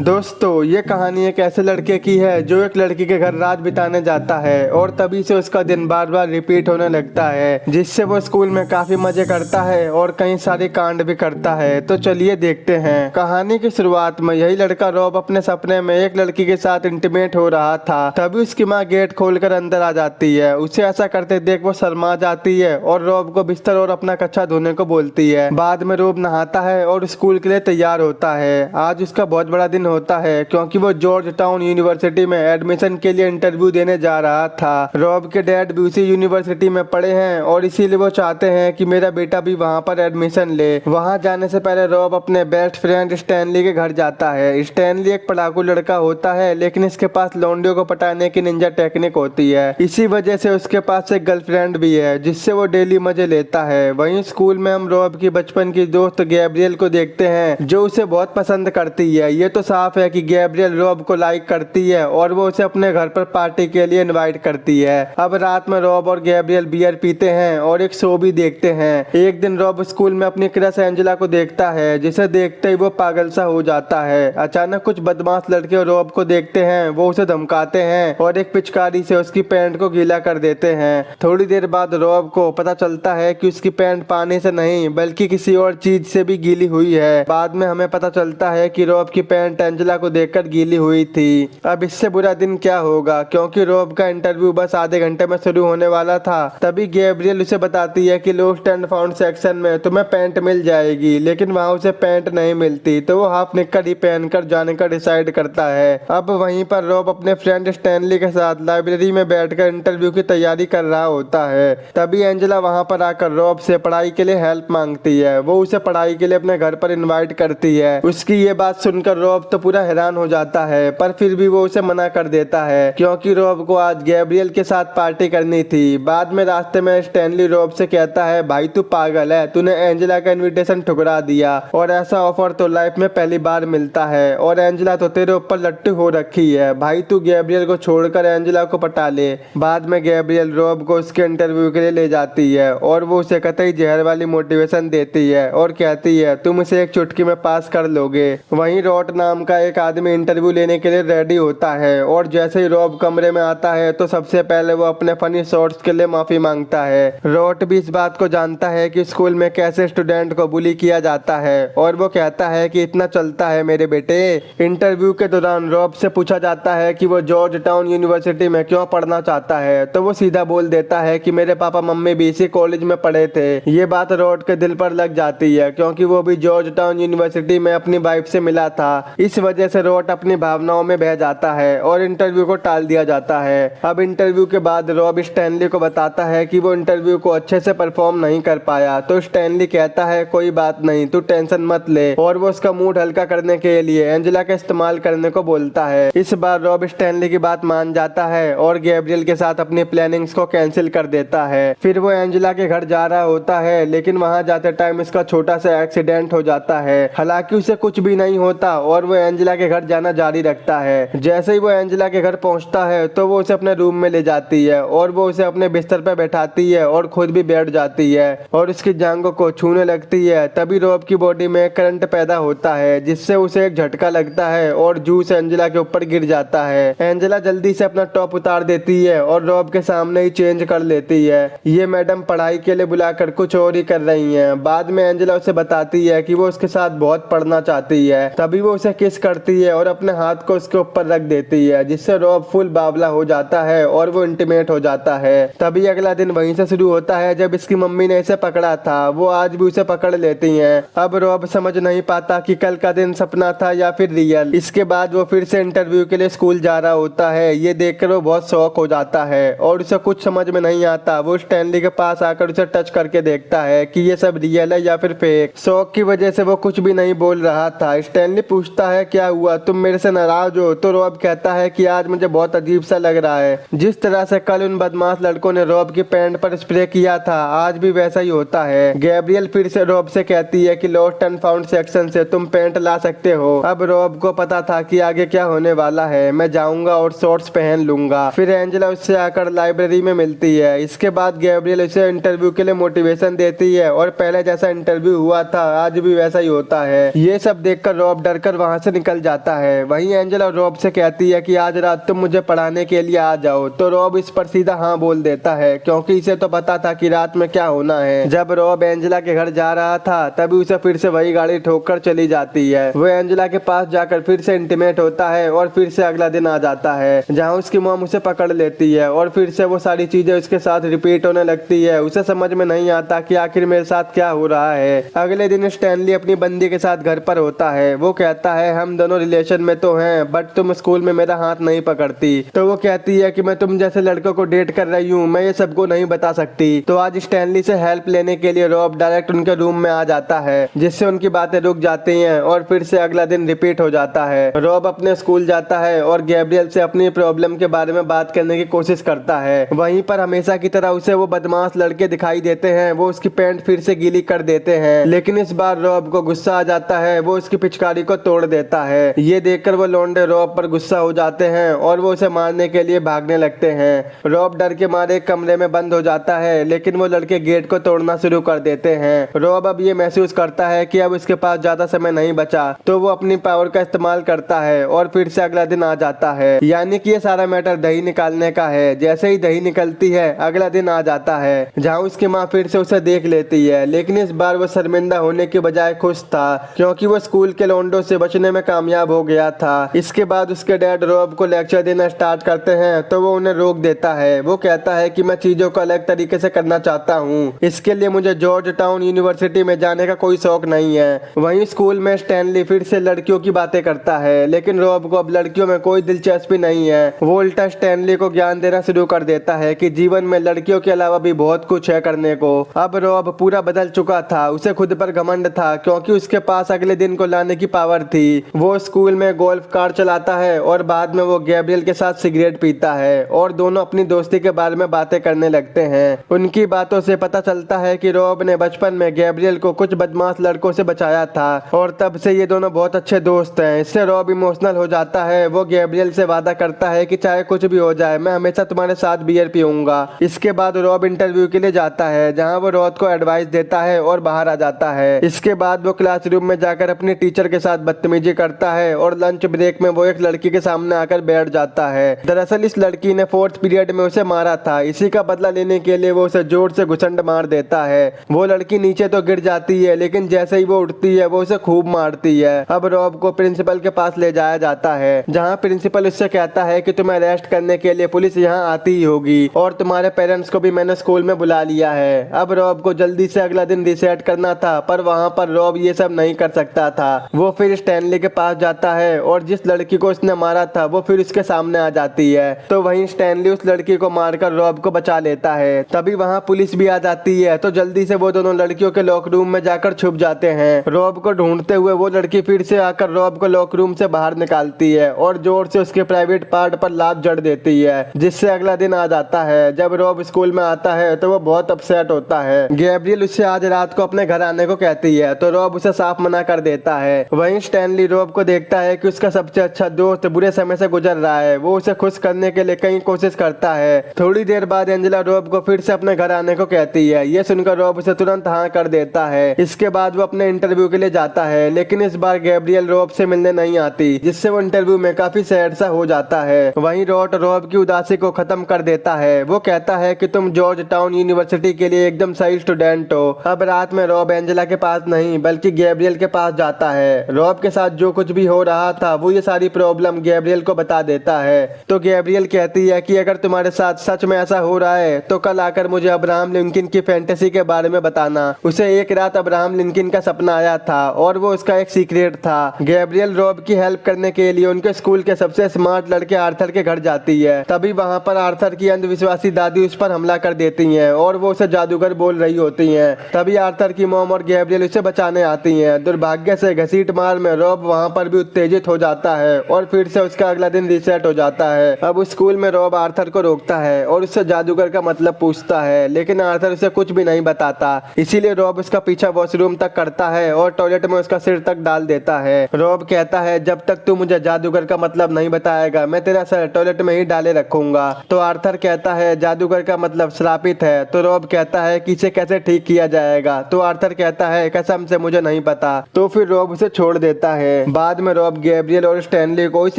दोस्तों, ये कहानी एक ऐसे लड़के की है जो एक लड़की के घर रात बिताने जाता है और तभी से उसका दिन बार बार रिपीट होने लगता है, जिससे वो स्कूल में काफी मजे करता है और कई सारे कांड भी करता है। तो चलिए देखते हैं। कहानी की शुरुआत में यही लड़का रॉब अपने सपने में एक लड़की के साथ इंटीमेट हो रहा था। तभी उसकी माँ गेट खोलकर अंदर आ जाती है। उसे ऐसा करते देख वो शर्मा जाती है और रॉब को बिस्तर और अपना कच्छा धोने को बोलती है। बाद में रॉब नहाता है और स्कूल के लिए तैयार होता है। आज उसका बहुत बड़ा दिन होता है क्योंकि वो जॉर्ज टाउन यूनिवर्सिटी में एडमिशन के लिए इंटरव्यू देने जा रहा था। रॉब के डैड भी उसी यूनिवर्सिटी में पढ़े हैं और इसीलिए वो चाहते हैं कि मेरा बेटा भी वहाँ पर एडमिशन ले। वहाँ जाने से पहले रॉब अपने बेस्ट फ्रेंड स्टैनली के घर जाता है। स्टैनली एक पढ़ाकू लड़का होता है, लेकिन इसके पास लौंडियों को पटाने की निंजा टेक्निक होती है। इसी वजह से उसके पास एक गर्लफ्रेंड भी है जिससे वो डेली मजे लेता है। वहीं स्कूल में हम रॉब की बचपन की दोस्त गैब्रियल को देखते हैं जो उसे बहुत पसंद करती है। ये तो साफ है कि गैब्रियल रॉब को लाइक करती है और वो उसे अपने घर पर पार्टी के लिए इनवाइट करती है। अब रात में रॉब और गैब्रियल बियर पीते हैं और एक शो भी देखते हैं। एक दिन रॉब स्कूल में अपनी क्रश एंजेला को देखता है, जिसे देखते ही वो पागल सा हो जाता है। अचानक कुछ बदमाश लड़के रॉब को देखते हैं, वो उसे धमकाते हैं और एक पिचकारी से उसकी पैंट को गीला कर देते हैं। थोड़ी देर बाद रॉब को पता चलता है कि उसकी पैंट पानी से नहीं बल्कि किसी और चीज से भी गीली हुई है। बाद में हमें पता चलता है कि रॉब की पैंट एंजेला को देखकर गीली हुई थी। अब इससे बुरा दिन क्या होगा, क्योंकि रॉब का इंटरव्यू बस आधे घंटे में शुरू होने वाला था। तभी गैब्रियल उसे बताती है कि लोस्ट एंड फाउंड सेक्शन में तुम्हें पैंट मिल जाएगी, लेकिन वहाँ उसे पैंट नहीं मिलती। तो वो हाफ निक्कर ही पहनकर जाने का डिसाइड करता है। अब वहीं पर रॉब अपने फ्रेंड स्टैनली के साथ लाइब्रेरी में बैठकर इंटरव्यू की तैयारी कर रहा होता है। तभी एंजेला वहाँ पर आकर रॉब से पढ़ाई के लिए हेल्प मांगती है। वो उसे पढ़ाई के लिए अपने घर पर इनवाइट करती है। उसकी ये बात सुनकर रॉब तो पूरा हैरान हो जाता है, पर फिर भी वो उसे मना कर देता है क्योंकि रॉब को आज गैब्रियल के साथ पार्टी करनी थी। बाद में रास्ते में स्टैनली रॉब से कहता है, भाई तू पागल है, तूने एंजेला का इनविटेशन ठुकरा दिया और ऐसा ऑफर तो लाइफ में पहली बार मिलता है और एंजेला तो तेरे ऊपर लट्टू हो रखी है। भाई तू गैब्रियल को छोड़कर एंजेला को पटा ले। बाद में गैब्रियल रॉब को उसके इंटरव्यू के लिए ले जाती है और वो उसे कतई जहर वाली मोटिवेशन देती है और कहती है तुम इसे एक चुटकी में पास कर लोगे। वहीं रॉट नाम का एक आदमी इंटरव्यू लेने के लिए रेडी होता है और जैसे ही रॉब कमरे में आता है तो सबसे पहले वो अपने फनी शॉट्स के लिए माफी मांगता है। रॉट भी इस बात को जानता है कि स्कूल में कैसे स्टूडेंट को बुली किया जाता है और वो कहता है कि इतना चलता है मेरे बेटे। इंटरव्यू के दौरान रॉब से पूछा जाता है कि वो जॉर्ज टाउन यूनिवर्सिटी में क्यों पढ़ना चाहता है, तो वो सीधा बोल देता है कि मेरे पापा मम्मी भी इसी कॉलेज में पढ़े थे। ये बात रॉट के दिल पर लग जाती है क्योंकि वो भी जॉर्ज टाउन यूनिवर्सिटी में अपनी वाइफ से मिला था। इस वजह से रॉट अपनी भावनाओं में बह जाता है और इंटरव्यू को टाल दिया जाता है। अब इंटरव्यू के बाद रॉब स्टैनली को बताता है कि वो इंटरव्यू को अच्छे से परफॉर्म नहीं कर पाया। तो स्टैनली कहता है कोई बात नहीं, तू टेंशन मत ले, और वो उसका मूड हल्का करने के लिए एंजेला का इस्तेमाल करने को बोलता है। इस बार रॉब स्टैनली की बात मान जाता है और गैब्रियल के साथ अपनी प्लानिंग्स को कैंसिल कर देता है। फिर वो एंजेला के घर जा रहा होता है, लेकिन वहां जाते टाइम इसका छोटा सा एक्सीडेंट हो जाता है। हालांकि उसे कुछ भी नहीं होता और वो एंजेला के घर जाना जारी रखता है। जैसे ही वो एंजेला के घर पहुंचता है तो वो उसे अपने रूम में ले जाती है और वो उसे अपने बिस्तर पर बैठाती है और खुद भी बैठ जाती है और उसकी जांघों को छूने लगती है। तभी रॉब की बॉडी में करंट पैदा होता है जिससे उसे एक झटका लगता है और जूस एंजेला के ऊपर गिर जाता है। एंजेला जल्दी से अपना टॉप उतार देती है और रॉब के सामने ही चेंज कर लेती है। ये मैडम पढ़ाई के लिए बुलाकर कुछ और ही कर रही है। बाद में एंजेला उसे बताती है कि वो उसके साथ बहुत पढ़ना चाहती है। तभी वो उसे किस करती है और अपने हाथ को उसके ऊपर रख देती है, जिससे रॉब फुल बावला हो जाता है और वो इंटीमेट हो जाता है। तभी अगला दिन वहीं से शुरू होता है जब इसकी मम्मी ने इसे पकड़ा था। वो आज भी उसे पकड़ लेती हैं। अब रॉब समझ नहीं पाता कि कल का दिन सपना था या फिर रियल। इसके बाद वो फिर से इंटरव्यू के लिए स्कूल जा रहा होता है। ये देखकर वो बहुत शॉक हो जाता है और उसे कुछ समझ में नहीं आता। वो स्टैनली के पास आकर उसे टच करके देखता है कि ये सब रियल है या फिर फेक। शॉक की वजह से वो कुछ भी नहीं बोल रहा था। स्टैनली पूछता है क्या हुआ, तुम मेरे से नाराज हो? तो रॉब कहता है कि आज मुझे बहुत अजीब सा लग रहा है। जिस तरह से कल उन बदमाश लड़कों ने रॉब की पैंट पर स्प्रे किया था, आज भी वैसा ही होता है। गैब्रियल फिर से रॉब से कहती है कि लॉस्ट एंड फाउंड सेक्शन से तुम पैंट ला सकते हो। अब रॉब को पता था कि आगे क्या होने वाला है। मैं जाऊंगा और शॉर्ट्स पहन लूंगा। फिर एंजेला उससे आकर लाइब्रेरी में मिलती है। इसके बाद गैब्रियल उसे इंटरव्यू के लिए मोटिवेशन देती है और पहले जैसा इंटरव्यू हुआ था आज भी वैसा ही होता है। ये सब देखकर रॉब डरकर वहां से से निकल जाता है। वहीं एंजेला रॉब से कहती है कि आज रात तुम मुझे पढ़ाने के लिए आ जाओ, तो रॉब इस पर सीधा हाँ बोल देता है क्योंकि इसे तो पता था कि रात में क्या होना है। जब रॉब एंजेला के घर जा रहा था तभी उसे फिर से वही गाड़ी ठोक कर चली जाती है। वो एंजेला के पास जाकर फिर से इंटीमेट होता है और फिर से अगला दिन आ जाता है जहाँ उसकी मॉम उसे पकड़ लेती है और फिर से वो सारी चीजें उसके साथ रिपीट होने लगती है। उसे समझ में नहीं आता कि आखिर मेरे साथ क्या हो रहा है। अगले दिन स्टैनली अपनी बंदी के साथ घर पर होता है। वो कहता है हम दोनों रिलेशन में तो हैं बट तुम स्कूल में मेरा हाथ नहीं पकड़ती। तो वो कहती है कि मैं तुम जैसे लड़कों को डेट कर रही हूँ, मैं ये सबको नहीं बता सकती। तो आज स्टैनली से हेल्प लेने के लिए रॉब डायरेक्ट उनके रूम में आ जाता है जिससे उनकी बातें रुक जाती हैं और फिर से अगला दिन रिपीट हो जाता है। रॉब अपने स्कूल जाता है और गैब्रियल से अपनी प्रॉब्लम के बारे में बात करने की कोशिश करता है। वहीं पर हमेशा की तरह उसे वो बदमाश लड़के दिखाई देते हैं। वो उसकी पैंट फिर से गीली कर देते हैं लेकिन इस बार रॉब को गुस्सा आ जाता है। वो उसकी पिचकारी को तोड़ देता है। ये देखकर वो लौंडे रॉब पर गुस्सा हो जाते हैं और वो उसे मारने के लिए भागने लगते हैं। रॉब डर के मारे कमरे में बंद हो जाता है लेकिन वो लड़के गेट को तोड़ना शुरू कर देते हैं। रॉब अब ये महसूस करता है कि अब उसके पास ज्यादा समय नहीं बचा, तो वो अपनी पावर का इस्तेमाल करता है और फिर से अगला दिन आ जाता है। यानी कि ये सारा मैटर दही निकालने का है। जैसे ही दही निकलती है अगला दिन आ जाता है जहाँ उसकी माँ फिर से उसे देख लेती है लेकिन इस बार वो शर्मिंदा होने के बजाय खुश था क्योंकि वो स्कूल के लौंडों से बचने में कामयाब हो गया था। इसके बाद उसके डैड रॉब को लेक्चर देना स्टार्ट करते हैं तो वो उन्हें रोक देता है। वो कहता है कि मैं चीजों को अलग तरीके से करना चाहता हूँ, इसके लिए मुझे जॉर्ज टाउन यूनिवर्सिटी में जाने का कोई शौक नहीं है। वहीं स्कूल में स्टैनली फिर से लड़कियों की बातें करता है लेकिन रॉब को अब लड़कियों में कोई दिलचस्पी नहीं है। वो उल्टा स्टैनली को ज्ञान देना शुरू कर देता है कि जीवन में लड़कियों के अलावा भी बहुत कुछ है करने को। अब रॉब पूरा बदल चुका था। उसे खुद पर घमंड था क्योंकि उसके पास अगले दिन को लाने की पावर थी। वो स्कूल में गोल्फ कार चलाता है और बाद में वो गैब्रियल के साथ सिगरेट पीता है और दोनों अपनी दोस्ती के बारे में बातें करने लगते हैं। उनकी बातों से पता चलता है कि रॉब ने बचपन में गैब्रियल को कुछ बदमाश लड़कों से बचाया था और तब से ये दोनों बहुत अच्छे दोस्त हैं। इससे रॉब इमोशनल हो जाता है। वो गैब्रियल से वादा करता है कि चाहे कुछ भी हो जाए मैं हमेशा तुम्हारे साथ बियर पीऊंगा। इसके बाद रॉब इंटरव्यू के लिए जाता है जहाँ वो रॉब को एडवाइस देता है और बाहर आ जाता है। इसके बाद वो क्लासरूम में जाकर अपनी टीचर के साथ बदतमीजी करता है और लंच ब्रेक में वो एक लड़की के सामने आकर बैठ जाता है। दरअसल इस लड़की ने 4th पीरियड में उसे मारा था। इसी का बदला लेने के लिए वो उसे जोर से घुसंड मार देता है। वो लड़की नीचे तो गिर जाती है लेकिन जैसे ही वो उठती है वो उसे खूब मारती है। अब रॉब को प्रिंसिपल के पास ले जाया जाता है जहाँ प्रिंसिपल उससे कहता है कि तुम्हें अरेस्ट करने के लिए पुलिस यहाँ आती ही होगी और तुम्हारे पेरेंट्स को भी मैंने स्कूल में बुला लिया है। अब रॉब को जल्दी से अगला दिन रिसेट करना था पर वहाँ पर रॉब ये सब नहीं कर सकता था। वो फिर स्टैनली के पास जाता है और जिस लड़की को उसने मारा था वो फिर उसके सामने आ जाती है। तो वहीं स्टैनली उस लड़की को मारकर रॉब को बचा लेता है। तभी वहाँ पुलिस भी आ जाती है तो जल्दी से वो दोनों लड़कियों के लॉक रूम में जाकर छुप जाते हैं। रॉब को ढूंढते हुए वो लड़की फिर से आकर रॉब को लॉक रूम से बाहर निकालती है और जोर से उसके प्राइवेट पार्ट पर लात जड़ देती है जिससे अगला दिन आ जाता है। जब रॉब स्कूल में आता है तो वो बहुत अपसेट होता है। गैब्रियल उससे आज रात को अपने घर आने को कहती है तो रॉब उसे साफ मना कर देता है। वहीं स्टैनली रॉब को देखता है कि उसका सबसे अच्छा दोस्त बुरे समय से गुजर रहा है। वो उसे खुश करने के लिए कई कोशिश करता है। थोड़ी देर बाद एंजेला रॉब को फिर से अपने घर आने को कहती है। ये सुनकर रॉब उसे तुरंत हाँ कर देता है। इसके बाद वो अपने इंटरव्यू के लिए जाता है लेकिन इस बार गैब्रियल रॉब से मिलने नहीं आती जिससे वो इंटरव्यू में काफी सैड सा हो जाता है। वहीं रॉब की उदासी को खत्म कर देता है। वो कहता है कि तुम जॉर्ज टाउन यूनिवर्सिटी के लिए एकदम सही स्टूडेंट हो। अब रात में रॉब एंजेला के पास नहीं बल्कि गैब्रियल के पास जाता है। रॉब के साथ जो कुछ भी हो रहा था वो ये सारी प्रॉब्लम गैब्रियल को बता देता है। तो गैब्रियल कहती है कि अगर तुम्हारे साथ सच में ऐसा हो रहा है तो कल आकर मुझे अब्राहम लिंकन की फैंटेसी के बारे में बताना। उसे एक रात अब्राहम लिंकन का सपना आया था और वो उसका एक सीक्रेट था। गैब्रियल रॉब की हेल्प करने के लिए उनके स्कूल के सबसे स्मार्ट लड़के आर्थर के घर जाती है। तभी वहाँ पर आर्थर की अंधविश्वासी दादी उस पर हमला कर देती है और वो उसे जादूगर बोल रही होती है। तभी आर्थर की मॉम और गैब्रियल उसे बचाने आती हैं। दुर्भाग्य से घसीट मार में रॉब वहाँ पर भी उत्तेजित हो जाता है और फिर से उसका अगला दिन रीसेट हो जाता है। अब उस स्कूल में रॉब आर्थर को रोकता है और उससे जादूगर का मतलब पूछता है लेकिन आर्थर उसे कुछ भी नहीं बताता। इसीलिए रॉब उसका पीछा वॉशरूम तक करता है और टॉयलेट में उसका सिर तक डाल देता है। रॉब कहता है जब तक तू मुझे जादूगर का मतलब नहीं बताएगा मैं तेरा सर टॉयलेट में ही डाले रखूंगा। तो आर्थर कहता है जादूगर का मतलब श्रापित है। तो रॉब कहता है कि इसे कैसे ठीक किया जाएगा। तो आर्थर कहता है कसम से मुझे नहीं पता। तो फिर रॉब उसे छोड़ देता है। है। बाद में रॉब गैब्रियल और स्टैनली को इस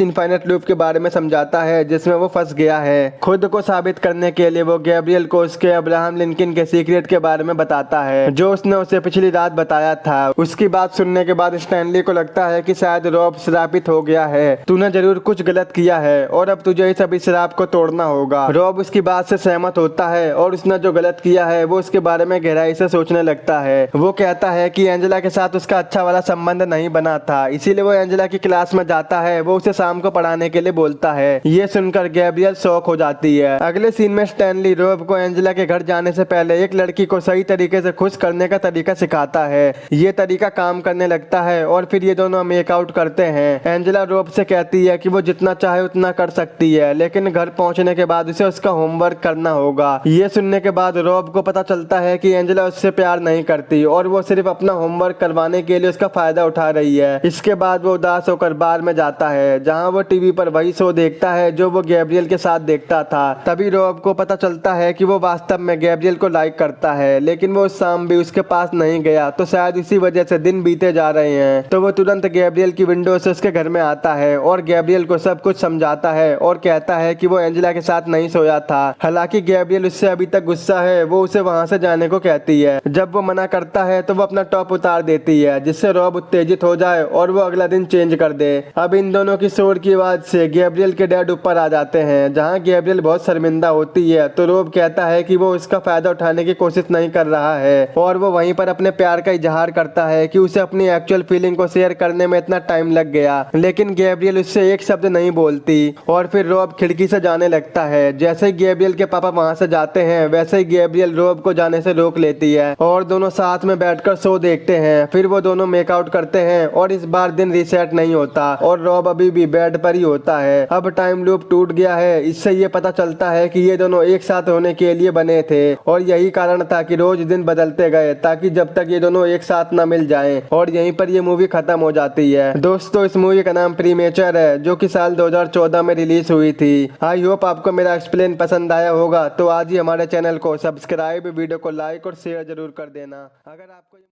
इनफाइनाइट लूप के बारे में समझाता है जिसमें वो फंस गया है। खुद को साबित करने के लिए वो गैब्रियल को उसके अब्राहम लिंकन के सीक्रेट के बारे में बताता है जो उसने उसे पिछली रात बताया था। उसकी बात सुनने के बाद स्टैनली को लगता है कि शायद रॉब श्रापित हो गया है, तूने जरूर कुछ गलत किया है और अब तुझे इस अभिशाप को तोड़ना होगा। रॉब उसकी बात से सहमत होता है और उसने जो गलत किया है वो उसके बारे में गहराई से सोचने लगता है। वो कहता है कि एंजेला के साथ उसका अच्छा वाला संबंध नहीं बना था, इसीलिए वो एंजेला की क्लास में जाता है। वो उसे शाम को पढ़ाने के लिए बोलता है। ये सुनकर गैब्रियल शॉक हो जाती है। अगले सीन में स्टैनली रॉब को एंजेला के घर जाने से पहले एक लड़की को सही तरीके से खुश करने का तरीका सिखाता है। ये तरीका काम करने लगता है और फिर ये दोनों मेकआउट करते हैं। एंजेला रॉब से कहती है कि वो जितना चाहे उतना कर सकती है, लेकिन घर पहुंचने के बाद उसे उसका होमवर्क करना होगा। ये सुनने के बाद रॉब को पता चलता है कि एंजेला उससे प्यार नहीं करती और वो सिर्फ अपना होमवर्क करवाने के लिए उसका फायदा उठा रही है। इसके बाद वो उदास होकर बार में जाता है जहाँ वो टीवी पर वही शो देखता है जो वो गैब्रियल के साथ देखता था। तभी रॉब को पता चलता है कि वो वास्तव में गैब्रियल को लाइक करता है, लेकिन वो उस शाम भी उसके पास नहीं गया, तो शायद इसी वजह से दिन बीते जा रहे हैं। तो वो तुरंत गैब्रियल की विंडो से उसके घर में आता है और गैब्रियल को सब कुछ समझाता है और कहता है कि वो एंजेला के साथ नहीं सोया था। हालांकि गैब्रियल उससे अभी तक गुस्सा है, वो उसे वहां से जाने को कहती है। जब वो मना करता है तो वो अपना टॉप उतार देती है जिससे रॉब उत्तेजित हो जाए और वो अगला दिन चेंज कर दे। अब इन दोनों की शोर की आवाज से गैब्रियल के डैड ऊपर आ जाते हैं। जहाँ गैब्रियल बहुत शर्मिंदा होती है तो रॉब कहता है कि वो उसका फायदा उठाने की कोशिश नहीं कर रहा है और वो वहीं पर अपने प्यार का इजहार करता है कि उसे अपनी एक्चुअल फीलिंग को शेयर करने में इतना टाइम लग गया। लेकिन गैब्रियल उससे एक शब्द नहीं बोलती और फिर रॉब खिड़की से जाने लगता है। जैसे ही गैब्रियल के पापा वहां से जाते हैं वैसे ही गैब्रियल रॉब को जाने से रोक लेती है और दोनों साथ में बैठकर शो देखते हैं। फिर वो दोनों मेकआउट करते हैं और इस बार दिन रीसेट नहीं होता और रॉब अभी भी बेड पर ही होता है। अब टाइम लूप टूट गया है। इससे ये पता चलता है कि ये दोनों एक साथ होने के लिए बने थे और यही कारण था कि रोज दिन बदलते गए ताकि जब तक ये दोनों एक साथ न मिल जाएं। और यहीं पर ये मूवी खत्म हो जाती है। दोस्तों, इस मूवी का नाम प्रीमेचर है जो कि साल 2014 में रिलीज हुई थी। आई होप आपको मेरा एक्सप्लेन पसंद आया होगा। तो आज ही हमारे चैनल को सब्सक्राइब, वीडियो को लाइक और शेयर जरूर कर देना। अगर आपको